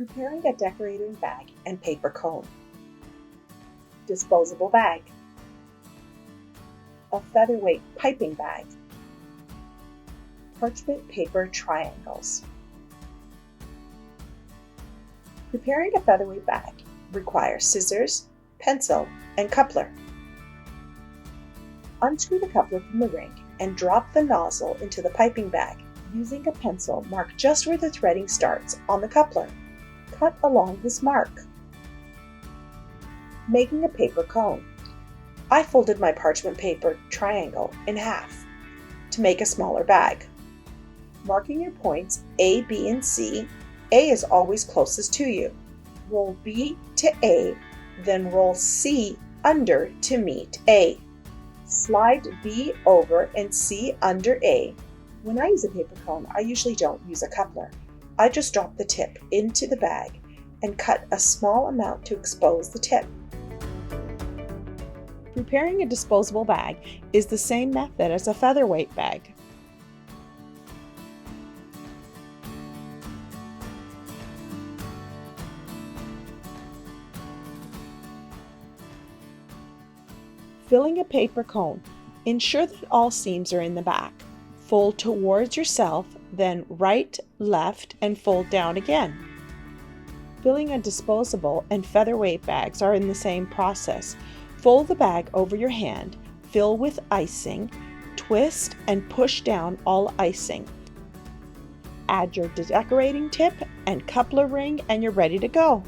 Preparing a decorating bag and paper cone. Disposable bag. A featherweight piping bag. Parchment paper triangles. Preparing a featherweight bag requires scissors, pencil, and coupler. Unscrew the coupler from the ring and drop the nozzle into the piping bag. Using a pencil, mark just where the threading starts on the coupler. Cut along this mark. Making a paper cone. I folded my parchment paper triangle in half to make a smaller bag. Marking your points A, B, and C, A is always closest to you. Roll B to A, then roll C under to meet A. Slide B over and C under A. When I use a paper cone, I usually don't use a coupler. I just drop the tip into the bag and cut a small amount to expose the tip. Preparing a disposable bag is the same method as a featherweight bag. Filling a paper cone. Ensure that all seams are in the back. Fold towards yourself, then right, left, and fold down again. Filling a disposable and featherweight bags are in the same process. Fold the bag over your hand, fill with icing, twist and push down all icing. Add your decorating tip and coupler ring and you're ready to go.